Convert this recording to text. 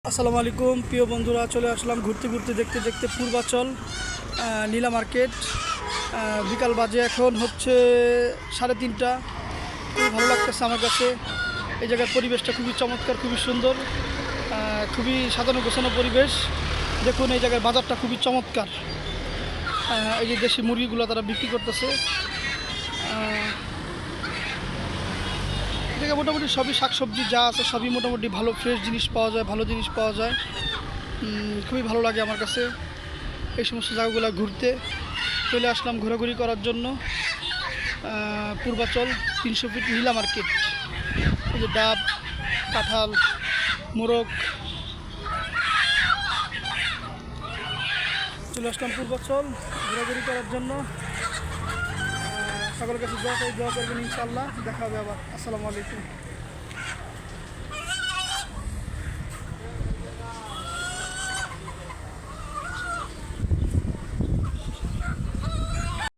আসসালামু আলাইকুম প্রিয় বন্ধুরা, চলে আসলাম ঘুরতে ঘুরতে দেখতে দেখতে পূর্বাচল নীলা মার্কেট। বিকাল বাজে এখন হচ্ছে 3:30। খুবই ভালো লাগতেছে আমার কাছে। এই জায়গার পরিবেশটা খুবই চমৎকার, খুবই সুন্দর, খুবই সাজানো গোছানো পরিবেশ। দেখুন এই জায়গার বাজারটা খুবই চমৎকার। এই যে দেশি মুরগিগুলো তারা বিক্রি করতেছে। এদিকে মোটামুটি সবই শাকসবজি যা আছে সবই মোটামুটি ভালো ফ্রেশ জিনিস পাওয়া যায়, ভালো জিনিস পাওয়া যায়। খুবই ভালো লাগে আমার কাছে এই সমস্ত জায়গাগুলো ঘুরতে। চলে আসলাম ঘোরাঘুরি করার জন্য পূর্বাচল 300 ফিট নীলা মার্কেট। এই যে ডাব, কাঁঠাল, মোরগ। চলে আসলাম পূর্বাচল ঘোরাঘুরি করার জন্য। সকলের কাছে দোয়া করবেন, ইনশাআল্লাহ দেখা হবে আবার। আসসালামু আলাইকুম।